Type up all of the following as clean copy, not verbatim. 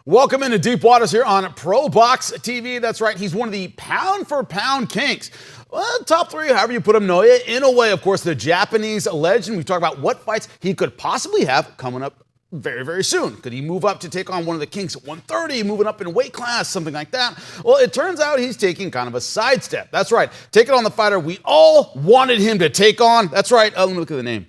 Welcome into Deep Waters here on ProBox TV. That's right, he's one of the pound-for-pound kings. Well, top three, however you put him. Naoya Inoue, of course, the Japanese legend. We talk about what fights he could possibly have coming up very, very soon. Could he move up to take on one of the kings at 130, moving up in weight class, something like that? Well, it turns out he's taking kind of a sidestep. That's right, taking on the fighter we all wanted him to take on. That's right, let me look at the name.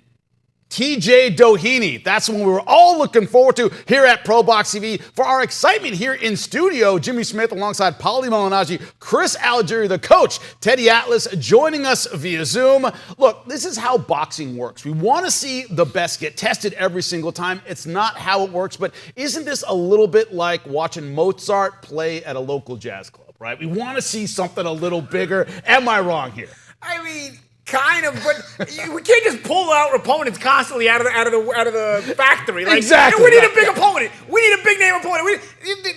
TJ Doheny. That's what we were all looking forward to here at ProBox TV. For our excitement here in studio, Jimmy Smith alongside Paulie Malignaggi, Chris Algieri, the coach, Teddy Atlas joining us via Zoom. Look, this is how boxing works. We want to see the best get tested every single time. It's not how it works, but isn't this a little bit like watching Mozart play at a local jazz club, right? We want to see something a little bigger. Am I wrong here? I mean, kind of, but we can't just pull out opponents constantly out of the factory. Like, exactly. We need a big opponent. We need a big name opponent.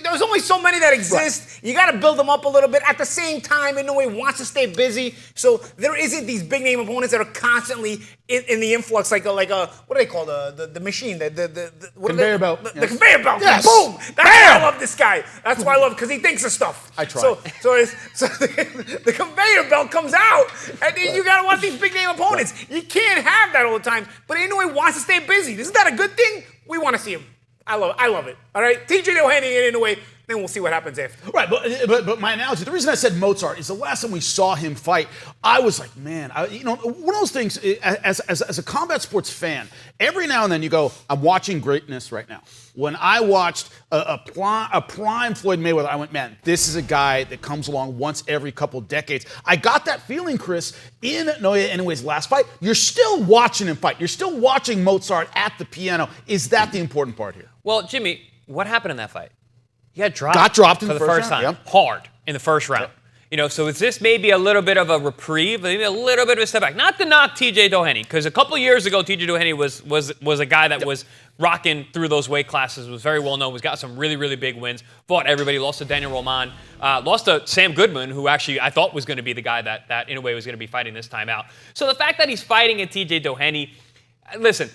There's only so many that exist. Right. You got to build them up a little bit. At the same time, Inoue wants to stay busy, so there isn't these big name opponents that are constantly in the influx, like a what do they call the machine? The conveyor belt. The conveyor belt. Yes. Boom. That's why I love this guy. That's why I love, because he thinks of stuff. I try. So the conveyor belt comes out, and then you got to watch these big name opponents. Right. You can't have that all the time. But Inoue wants to stay busy. Isn't that a good thing? We want to see him. I love it. All right, TJ Doheny and Inoue. Then we'll see what happens after. Right, but my analogy, the reason I said Mozart is the last time we saw him fight, I was like, man, one of those things, as a combat sports fan, every now and then you go, I'm watching greatness right now. When I watched a prime Floyd Mayweather, I went, man, this is a guy that comes along once every couple decades. I got that feeling, Chris, in Naoya Inoue's last fight. You're still watching him fight. You're still watching Mozart at the piano. Is that the important part here? Well, Jimmy, what happened in that fight? He got dropped. Got dropped in for the first time. Yep. Hard in the first round. Yep. You know, so is this maybe a little bit of a reprieve, maybe a little bit of a step back? Not to knock TJ Doheny, because a couple years ago, TJ Doheny was a guy that was rocking through those weight classes, was very well known, was got some really, really big wins, fought everybody, lost to Daniel Roman, lost to Sam Goodman, who actually I thought was going to be the guy that Inoue was going to be fighting this time out. So the fact that he's fighting at TJ Doheny, listen,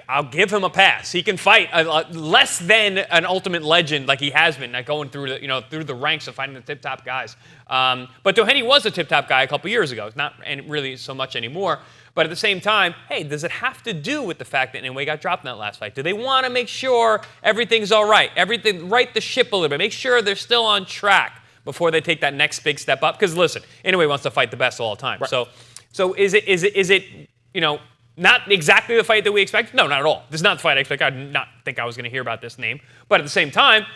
I'll give him a pass. He can fight less than an ultimate legend like he has been, like going through the ranks of fighting the tip-top guys. But Doheny was a tip-top guy a couple years ago. It's not really so much anymore. But at the same time, hey, does it have to do with the fact that Inoue got dropped in that last fight? Do they want to make sure everything's all right? Everything, right the ship a little bit. Make sure they're still on track before they take that next big step up. Because listen, Inoue wants to fight the best all the time. Right. So is it not exactly the fight that we expected? No, not at all. This is not the fight I expected. I did not think I was going to hear about this name. But at the same time,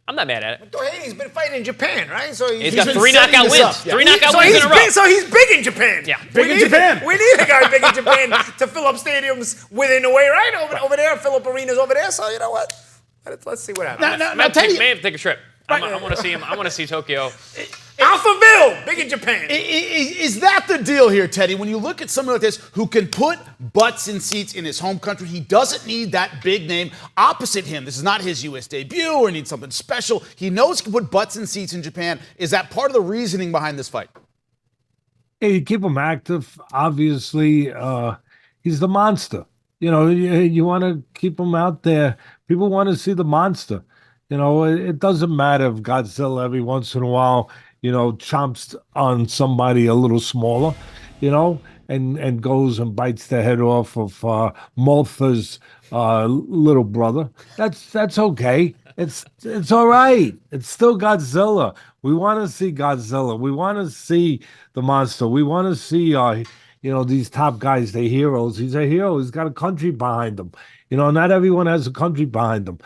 I'm not mad at it. Doheny's been fighting in Japan, right? So he's got 3 knockout wins. Yeah. 3 knockout wins in a row. So he's big in Japan. Yeah, big in Japan. We need a guy big in Japan to fill up stadiums with Inoue, right? Over there, fill up arenas over there. So you know what? Let's see what happens. Now Teddy, may have to take a trip. I want to see him. I want to see Tokyo. Alphaville, big in Japan. Is that the deal here, Teddy? When you look at someone like this who can put butts in seats in his home country, he doesn't need that big name opposite him. This is not his U.S. debut or needs something special. He knows he can put butts in seats in Japan. Is that part of the reasoning behind this fight? Yeah, you keep him active. Obviously, he's the monster. You know, you want to keep him out there. People want to see the monster. You know, it doesn't matter if Godzilla every once in a while, chomps on somebody a little smaller, and goes and bites the head off of Maltha's little brother. That's okay. It's all right. It's still Godzilla. We want to see Godzilla. We want to see the monster. We want to see these top guys, they're heroes. He's a hero. He's got a country behind him. Not everyone has a country behind them.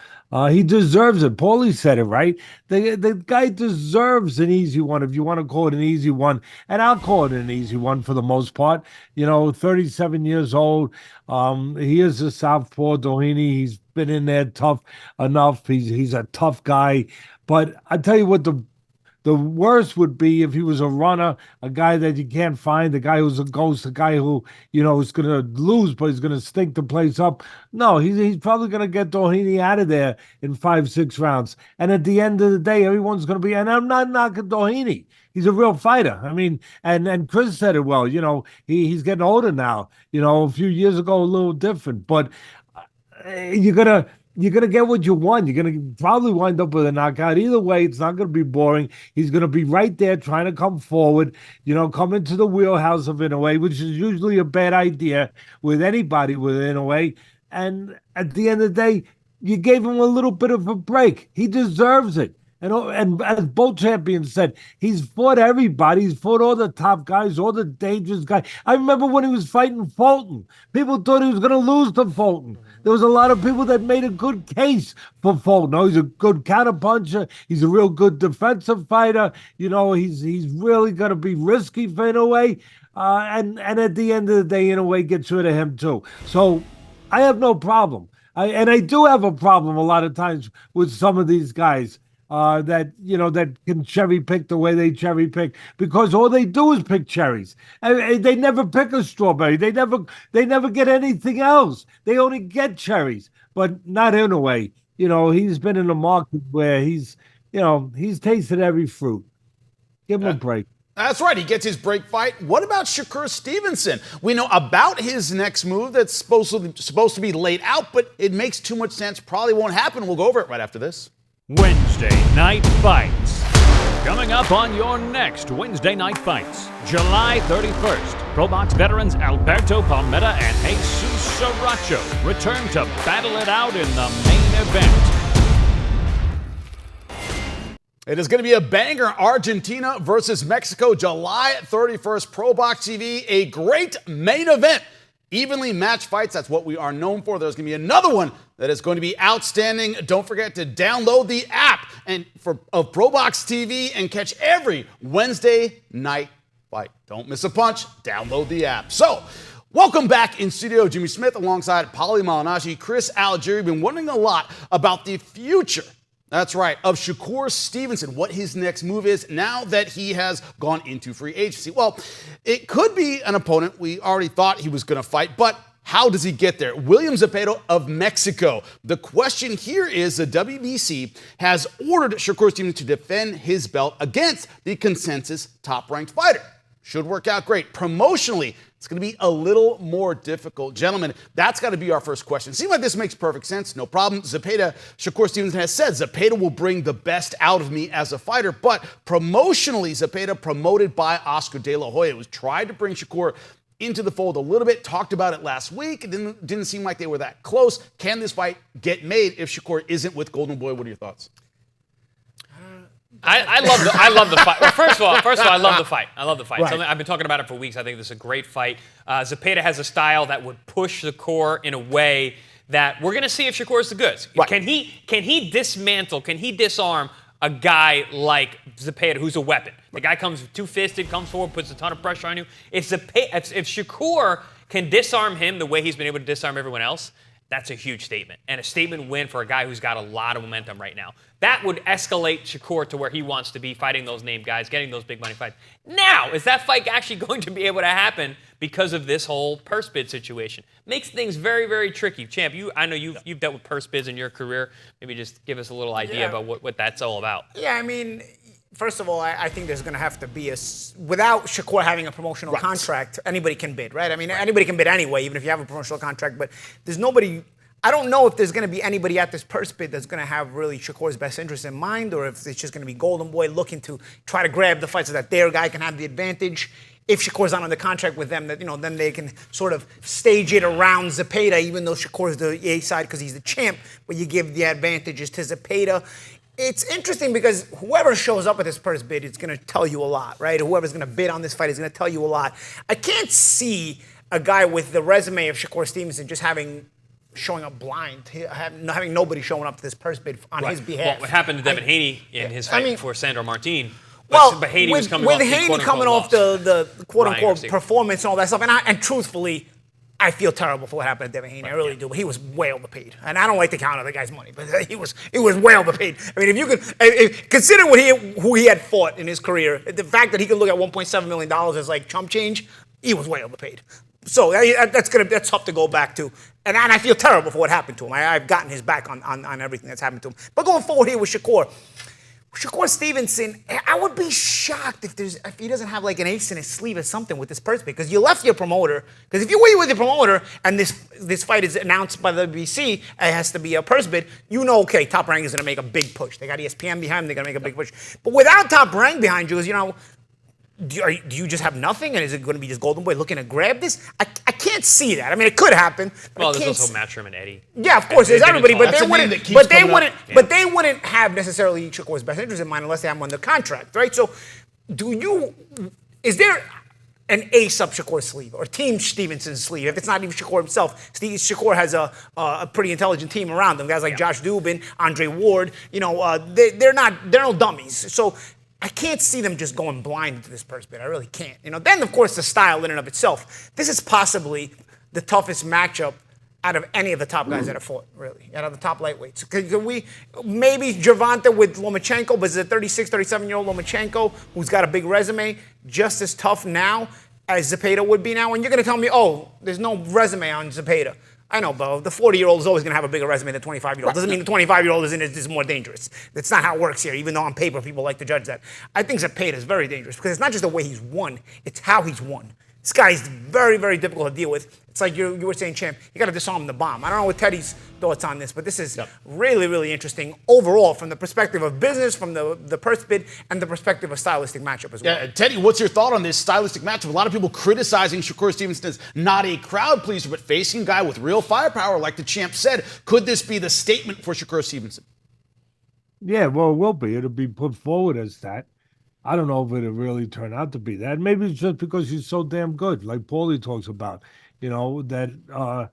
He deserves it. Paulie said it, right? The guy deserves an easy one, if you want to call it an easy one. And I'll call it an easy one for the most part. 37 years old. He is a southpaw, Doheny. He's been in there tough enough. He's a tough guy. But I tell you what, the worst would be if he was a runner, a guy that you can't find, a guy who's a ghost, a guy who, is going to lose, but he's going to stink the place up. No, he's probably going to get Doheny out of there in 5-6 rounds. And at the end of the day, everyone's going to be, and I'm not knocking Doheny. He's a real fighter. I mean, and Chris said it well, he's getting older now. A few years ago, a little different. But you're going to you're going to get what you want. You're going to probably wind up with a knockout. Either way, it's not going to be boring. He's going to be right there trying to come forward, come into the wheelhouse of Inoue, which is usually a bad idea with anybody with Inoue. And at the end of the day, you gave him a little bit of a break. He deserves it. And as both champions said, he's fought everybody. He's fought all the top guys, all the dangerous guys. I remember when he was fighting Fulton. People thought he was going to lose to Fulton. There was a lot of people that made a good case for Fulton. Oh, he's a good counterpuncher. He's a real good defensive fighter. He's really going to be risky for Inoue. And at the end of the day, Inoue gets rid of him too. So I have no problem. I do have a problem a lot of times with some of these guys. That can cherry pick the way they cherry pick, because all they do is pick cherries. And they never pick a strawberry. They never get anything else. They only get cherries, but not Inoue. He's been in a market where he's tasted every fruit. Give him a break. That's right. He gets his break fight. What about Shakur Stevenson? We know about his next move that's supposed to be laid out, but it makes too much sense. Probably won't happen. We'll go over it right after this. Wednesday Night Fights. Coming up on your next Wednesday Night Fights, July 31st, ProBox veterans Alberto Palmetta and Jesus Sriracha return to battle it out in the main event. It is going to be a banger. Argentina versus Mexico, July 31st, ProBox TV, a great main event. Evenly matched fights, that's what we are known for. There's going to be another one that is going to be outstanding. Don't forget to download the app of ProBox TV and catch every Wednesday night fight. Don't miss a punch. Download the app. So, welcome back in studio. Jimmy Smith alongside Paulie Malignaggi. Chris Algieri. Been wondering a lot about the future. That's right, of Shakur Stevenson, what his next move is now that he has gone into free agency. Well, it could be an opponent we already thought he was going to fight, but how does he get there? William Zepeda of Mexico. The question here is the WBC has ordered Shakur Stevenson to defend his belt against the consensus top-ranked fighter. Should work out great. Promotionally, it's going to be a little more difficult. Gentlemen, that's got to be our first question. Seems like this makes perfect sense. No problem. Shakur Stevenson has said, Zepeda will bring the best out of me as a fighter. But promotionally, Zepeda, promoted by Oscar De La Hoya, was tried to bring Shakur into the fold a little bit. Talked about it last week. It didn't seem like they were that close. Can this fight get made if Shakur isn't with Golden Boy? What are your thoughts? I love the fight. Well, first of all, I love the fight. I love the fight. Right. I've been talking about it for weeks. I think this is a great fight. Zepeda has a style that would push Shakur in a way that we're going to see if Shakur is the goods. Right. Can he dismantle? Can he disarm a guy like Zepeda, who's a weapon? The guy comes two-fisted, comes forward, puts a ton of pressure on you. If Shakur can disarm him the way he's been able to disarm everyone else, that's a huge statement, and a statement win for a guy who's got a lot of momentum right now. That would escalate Shakur to where he wants to be, fighting those named guys, getting those big money fights. Now, is that fight actually going to be able to happen because of this whole purse bid situation? Makes things very, very tricky. Champ, I know you've dealt with purse bids in your career. Maybe just give us a little idea about what that's all about. Yeah, I mean, first of all, I think there's going to have to be without Shakur having a promotional contract, anybody can bid, right? I mean, anybody can bid anyway, even if you have a promotional contract, but there's nobody. I don't know if there's going to be anybody at this purse bid that's going to have really Shakur's best interest in mind, or if it's just going to be Golden Boy looking to try to grab the fight so that their guy can have the advantage. If Shakur's not under contract with them, then they can sort of stage it around Zepeda, even though Shakur's the A side because he's the champ, but you give the advantages to Zepeda. It's interesting because whoever shows up at this purse bid is going to tell you a lot, right? Whoever's going to bid on this fight is going to tell you a lot. I can't see a guy with the resume of Shakur Stevenson just showing up blind, having nobody showing up to this purse bid on his behalf. Well, what happened to Devin Haney in his fight for Sandro Martin? But Haney was coming with off Haney coming off the quote-unquote performance and all that stuff, and truthfully, I feel terrible for what happened to Devin Haney. I really do. But he was way overpaid, and I don't like to count on the guy's money, but he was way overpaid. I mean, if you could consider who he had fought in his career, the fact that he could look at $1.7 million as like chump change, he was way overpaid. So that's tough to go back to, and I feel terrible for what happened to him. I've gotten his back on everything that's happened to him. But going forward here with Shakur, Shakur Stevenson, I would be shocked if he doesn't have like an ace in his sleeve or something with this purse bid, because you left your promoter. Because if you were with your promoter and this fight is announced by the WBC, it has to be a purse bid. You know, okay, Top Rank is going to make a big push. They got ESPN behind them. They're going to make a big push. But without Top Rank behind you, do you just have nothing, and is it going to be just Golden Boy looking to grab this? I can't see that. I mean, it could happen. Well, there's also Matchroom and Eddie. Yeah, of course, there's everybody, but they wouldn't have necessarily Shakur's best interest in mind unless they have him under contract, right? So, is there an ace up Shakur's sleeve or Team Stevenson's sleeve? If it's not even Shakur himself, Shakur has a pretty intelligent team around them. Guys like Josh Dubin, Andre Ward, they're no dummies. So I can't see them just going blind into this purse bid. I really can't. Then of course the style in and of itself. This is possibly the toughest matchup out of any of the top guys that have fought, really, out of the top lightweights. Maybe Gervonta with Lomachenko, but it's a 36, 37-year-old Lomachenko who's got a big resume, just as tough now as Zepeda would be now. And you're going to tell me, oh, there's no resume on Zepeda. I know, Bo. The 40-year-old is always going to have a bigger resume than the 25-year-old. Doesn't mean the 25-year-old is more dangerous. That's not how it works here, even though on paper people like to judge that. I think Zepeda is very dangerous because it's not just the way he's won, it's how he's won. This guy is very, very difficult to deal with. It's like you were saying, Champ, you got to disarm the bomb. I don't know what Teddy's thoughts on this, but this is really, really interesting overall from the perspective of business, from the purse bid, and the perspective of stylistic matchup as well. Yeah, Teddy, what's your thought on this stylistic matchup? A lot of people criticizing Shakur Stevenson as not a crowd pleaser, but facing a guy with real firepower, like the Champ said. Could this be the statement for Shakur Stevenson? Yeah, well, it will be. It'll be put forward as that. I don't know if it'll really turn out to be that. Maybe it's just because he's so damn good, like Paulie talks about. That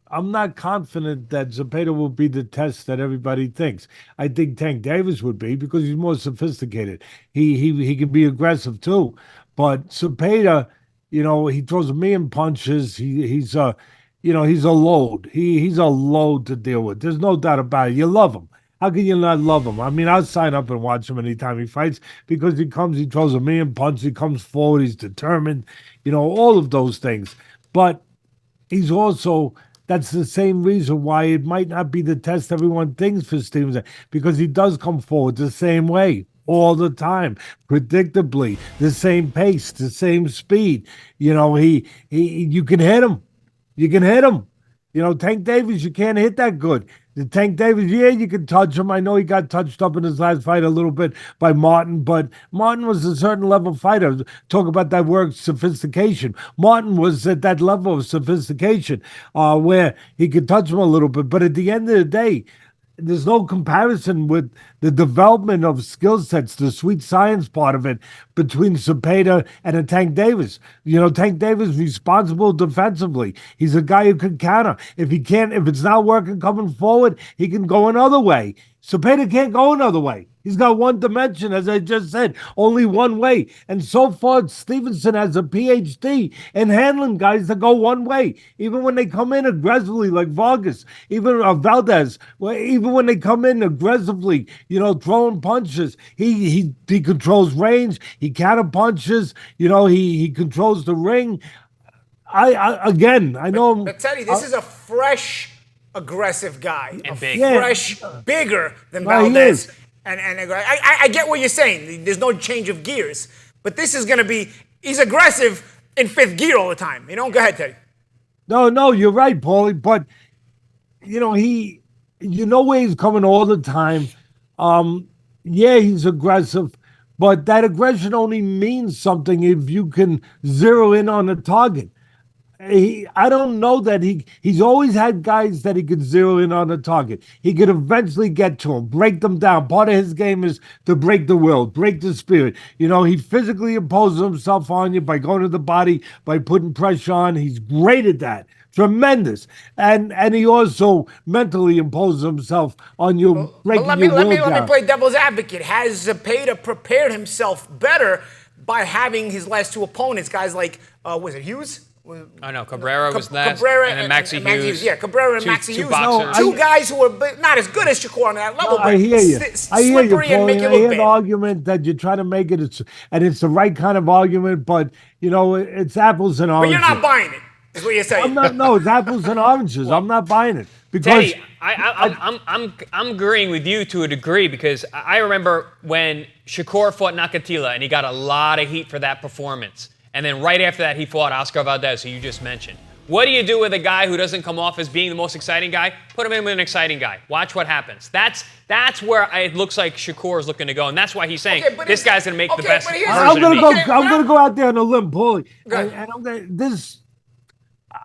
I'm not confident that Zepeda will be the test that everybody thinks. I think Tank Davis would be because he's more sophisticated. He can be aggressive too. But Zepeda, he throws a million punches. He's a load. He's a load to deal with. There's no doubt about it. You love him. How can you not love him? I mean, I'll sign up and watch him anytime he fights because he throws a million punches, he comes forward, he's determined, all of those things. But he's also, that's the same reason why it might not be the test everyone thinks for Stevenson, because he does come forward the same way all the time, predictably, the same pace, the same speed. You can hit him. You can hit him. Tank Davis, you can't hit that good. The Tank Davis, yeah, you can touch him. I know he got touched up in his last fight a little bit by Martin, but Martin was a certain level fighter. Talk about that word sophistication. Martin was at that level of sophistication where he could touch him a little bit. But at the end of the day, there's no comparison with the development of skill sets, the sweet science part of it, between Zepeda and a Tank Davis. Tank Davis is responsible defensively. He's a guy who can counter. If it's not working coming forward, he can go another way. Zepeda can't go another way. He's got one dimension, as I just said, only one way. And so far, Stevenson has a PhD in handling guys that go one way. Even when they come in aggressively, like Vargas, even Valdez, even when they come in aggressively, throwing punches, he controls range, he counter punches, he controls the ring. I know. But Teddy, this is a fresh, aggressive guy. And big. Fresh, bigger than Valdez. And I get what you're saying. There's no change of gears. But this is going to be, he's aggressive in fifth gear all the time. Go ahead, Teddy. No, you're right, Paulie. But, where he's coming all the time. Yeah, he's aggressive. But that aggression only means something if you can zero in on a target. I don't know that he's always had guys that he could zero in on a target. He could eventually get to him, break them down. Part of his game is to break the will, break the spirit. He physically imposes himself on you by going to the body, by putting pressure on. He's great at that. Tremendous. And he also mentally imposes himself on you, breaking your will down. Let me play devil's advocate. Has Zepeda prepared himself better by having his last two opponents, guys like, was it Hughes? Cabrera was last, Cabrera and then Maxi Hughes. Yeah, Cabrera and Maxi Hughes. Two guys who are not as good as Shakur on that level, but I hear you. I hear you, and make Paulie. you I look hear bad. the argument that you're trying to make it, and it's the right kind of argument, but, it's apples and But oranges. you're not buying it, is what you're saying. No, it's apples and oranges. I'm not buying it. Because Teddy, I'm agreeing with you to a degree because I remember when Shakur fought Nakatila and he got a lot of heat for that performance. And then right after that, he fought Oscar Valdez, who you just mentioned. What do you do with a guy who doesn't come off as being the most exciting guy? Put him in with an exciting guy. Watch what happens. That's where it looks like Shakur is looking to go, and that's why he's saying this guy's going to make the best version I'm of me. I'm gonna go out there on a limb, Paulie. And I'm gonna, this.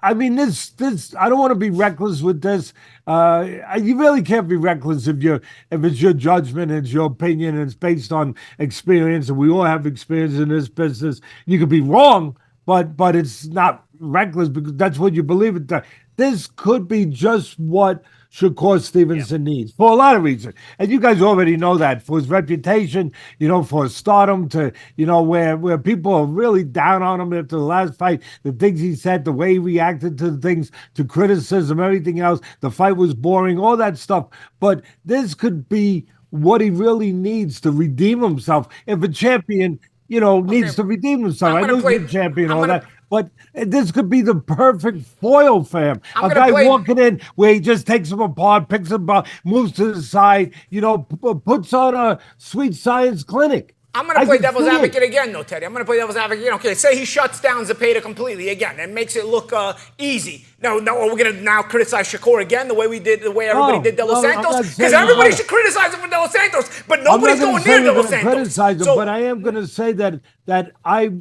I mean, this. I don't want to be reckless with this. You really can't be reckless if it's your judgment, it's your opinion, and it's based on experience, and we all have experience in this business. You could be wrong, but it's not reckless because that's what you believe it. This could be just what Shakur Stevenson needs for a lot of reasons. And you guys already know that, for his reputation, for his stardom, to, where people are really down on him after the last fight, the things he said, the way he reacted to the things, to criticism, everything else, the fight was boring, all that stuff. But this could be what he really needs to redeem himself. If a champion, needs to redeem himself. I know he's a champion, all that. But this could be the perfect foil for him. A guy walking in where he just takes him apart, picks him up, moves to the side, puts on a sweet science clinic. I'm going to play devil's advocate again, though, Teddy. I'm going to play devil's advocate again. Okay, say he shuts down Zepeda completely again and makes it look easy. No, are we going to now criticize Shakur again the way everybody did De Los Santos? Because everybody should criticize him for De Los Santos, but nobody's going near De Los Santos. Criticize him, but I am going to say that I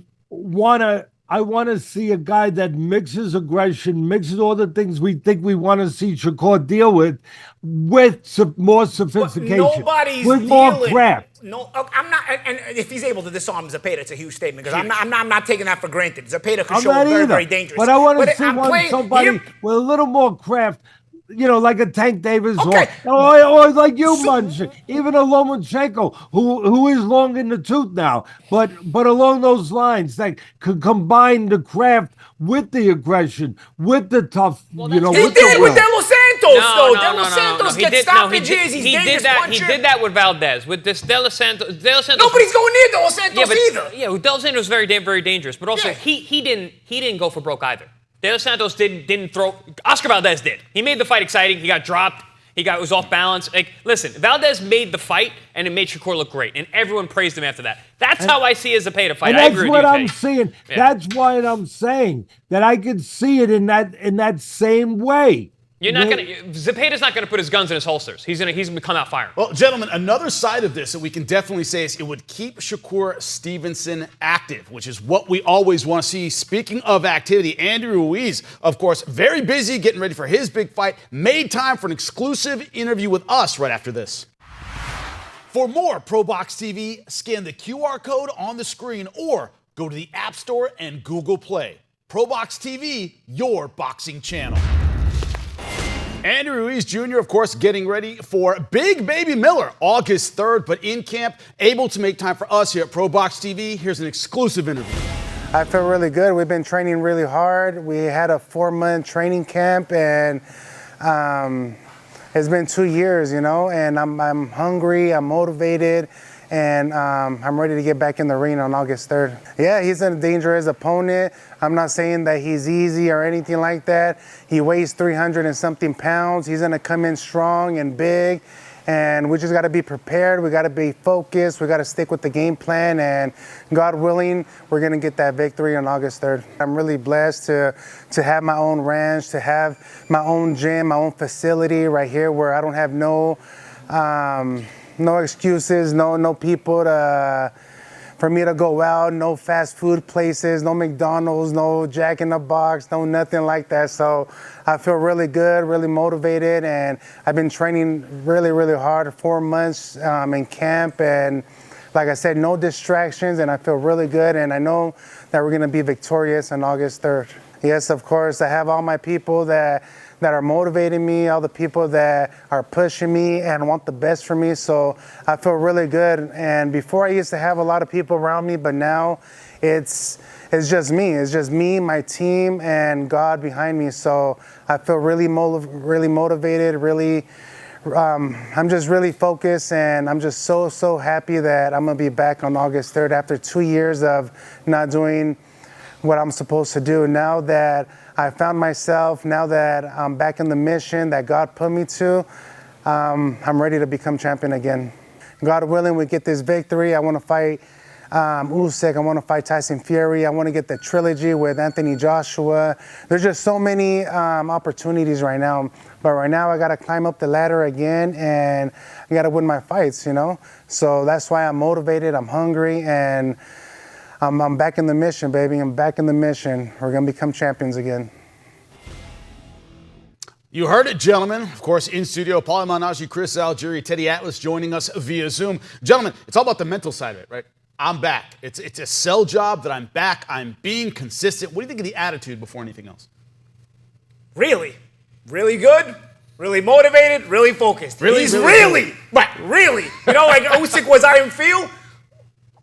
want to see a guy that mixes aggression, mixes all the things we think we want to see Shakur deal with more sophistication, with more craft. No, I'm not. And if he's able to disarm Zepeda, it's a huge statement because I'm not taking that for granted. Zepeda could show very, very dangerous. But I want to see somebody with a little more craft. Like a Tank Davis or like you, Munch, even a Lomachenko, who is long in the tooth now, but along those lines, that could combine the craft with the aggression, with the tough, he did it with De Los Santos, though. De Los Santos gets stoppages. He did that with Valdez. With this De Los Santos. Nobody's going near De Los Santos either. Yeah, De Los Santos was very, very dangerous, but also he didn't go for broke either. De Los Santos didn't throw. Oscar Valdez did. He made the fight exciting. He got dropped. It was off balance. Listen, Valdez made the fight, and it made Shakur look great, and everyone praised him after that. That's how I see a Zepeda fight. And I agree with you. That's what I'm saying. Yeah. That's why I'm saying that I could see it in that same way. You're not going to. Zepeda's not going to put his guns in his holsters. He's going to come out firing. Well, gentlemen, another side of this that we can definitely say is it would keep Shakur Stevenson active, which is what we always want to see. Speaking of activity, Andy Ruiz, of course, very busy getting ready for his big fight, made time for an exclusive interview with us right after this. For more ProBox TV, scan the QR code on the screen or go to the App Store and Google Play. ProBox TV, your boxing channel. Andy Ruiz Jr., of course, getting ready for Big Baby Miller August 3rd, but in camp, able to make time for us here at ProBox TV. Here's an exclusive interview. I feel really good. We've been training really hard. We had a 4-month training camp, and it's been 2 years, and I'm hungry, I'm motivated, and I'm ready to get back in the ring on August 3rd. Yeah, he's a dangerous opponent. I'm not saying that he's easy or anything like that. He weighs 300 and something pounds. He's gonna come in strong and big, and we just gotta be prepared. We gotta be focused. We gotta stick with the game plan, and God willing, we're gonna get that victory on August 3rd. I'm really blessed to have my own ranch, to have my own gym, my own facility right here where I don't have no excuses, no people for me to go out, no fast food places, no McDonald's, no Jack in the Box, no nothing like that. So I feel really good, really motivated, and I've been training really, really hard, 4 months in camp, and like I said, no distractions, and I feel really good, and I know that we're gonna be victorious on August 3rd. Yes, of course, I have all my people that are motivating me, all the people that are pushing me and want the best for me. So I feel really good. And before I used to have a lot of people around me, but now it's just me. It's just me, my team, and God behind me. So I feel really motivated, I'm just really focused, and I'm just so happy that I'm gonna be back on August 3rd after 2 years of not doing what I'm supposed to do. Now that I found myself, now that I'm back in the mission that God put me to, I'm ready to become champion again. God willing, we get this victory. I want to fight Usyk. I want to fight Tyson Fury. I want to get the trilogy with Anthony Joshua. There's just so many opportunities right now. But right now, I got to climb up the ladder again, and I got to win my fights, you know? So that's why I'm motivated, I'm hungry, and I'm back in the mission, baby. I'm back in the mission. We're going to become champions again. You heard it, gentlemen. Of course, in studio, Paulie Malignaggi, Chris Algieri, Teddy Atlas joining us via Zoom. Gentlemen, it's all about the mental side of it, right? I'm back. It's a sell job that I'm back. I'm being consistent. What do you think of the attitude before anything else? Really good, really motivated, really focused. He's really. You know, like Usyk was I am feel.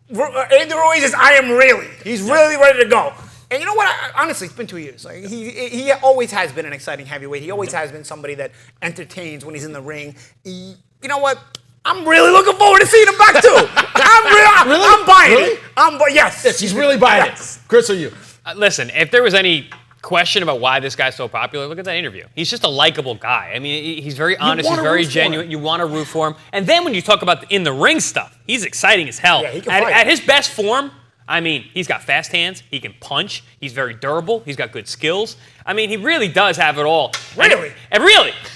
Andy Ruiz is I am really. He's really ready to go. And you know what? Honestly, it's been 2 years. Like he always has been an exciting heavyweight. He always has been somebody that entertains when he's in the ring. You know what? I'm really looking forward to seeing him back too. I'm buying it. Yes, he's really buying it. Chris, are you? Listen, if there was any question about why this guy's so popular, look at that interview. He's just a likable guy. I mean, he's very honest. He's very genuine. You want to root for him. And then when you talk about the in-the-ring stuff, he's exciting as hell. Yeah, he can fight. At his best form, I mean, he's got fast hands. He can punch. He's very durable. He's got good skills. I mean, he really does have it all. Really?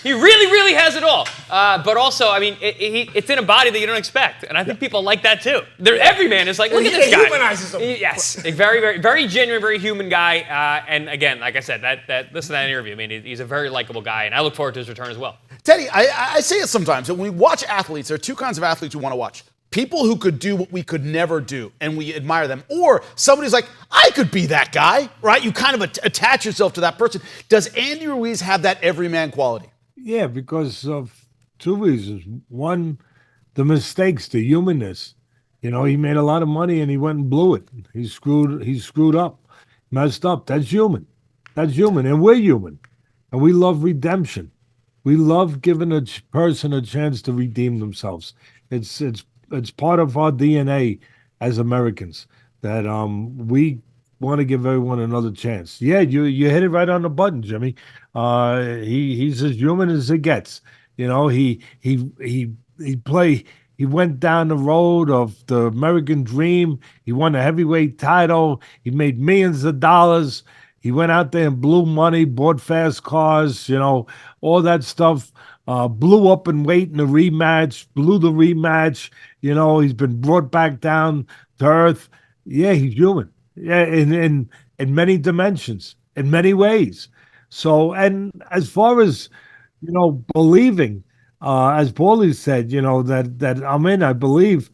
He really has it all. But also, I mean, it's in a body that you don't expect. And I think people like that too. Every man is like, look at this guy. He humanizes him. Yes, a very genuine, very human guy. And again, like I said, listen to that interview. I mean, he's a very likable guy, and I look forward to his return as well. Teddy, I say it sometimes. When we watch athletes, there are two kinds of athletes we want to watch. People who could do what we could never do, and we admire them. Or somebody's like, I could be that guy, right? You kind of attach yourself to that person. Does Andy Ruiz have that everyman quality? Yeah, because of two reasons. One, the mistakes, the humanness. You know, he made a lot of money and he went and blew it. He screwed up, messed up. That's human. And we're human. And we love redemption. We love giving a person a chance to redeem themselves. It's part of our DNA as Americans that we want to give everyone another chance. Yeah, you hit it right on the button, Jimmy. He's as human as it gets. You know, he went down the road of the American dream. He won a heavyweight title. He made millions of dollars. He went out there and blew money, bought fast cars, you know, all that stuff. Blew up in weight in the rematch, blew the rematch. You know, he's been brought back down to earth. Yeah, he's human. Yeah, in many dimensions, in many ways. So, and as far as, you know, believing, as Paulie said, you know, that I'm in, I believe.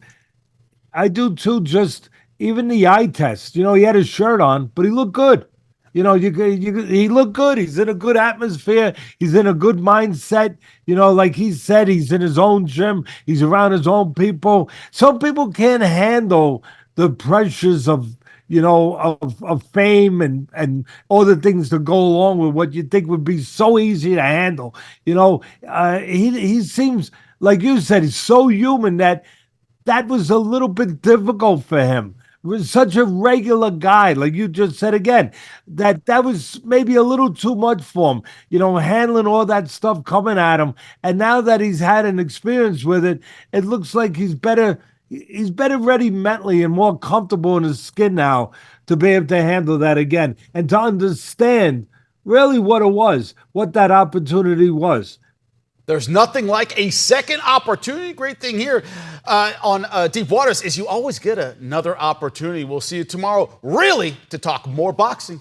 I do too, just even the eye test. You know, he had his shirt on, but he looked good. You know, he looked good. He's in a good atmosphere. He's in a good mindset. You know, like he said, he's in his own gym. He's around his own people. Some people can't handle the pressures of, you know, of fame and all the things that go along with what you think would be so easy to handle. You know, he seems, like you said, he's so human that was a little bit difficult for him. Was such a regular guy, like you just said again, that was maybe a little too much for him, you know, handling all that stuff coming at him. And now that he's had an experience with it, it looks like he's better ready mentally and more comfortable in his skin now to be able to handle that again and to understand really what it was, what that opportunity was. There's nothing like a second opportunity. Great thing here on Deep Waters is you always get another opportunity. We'll see you tomorrow, really, to talk more boxing.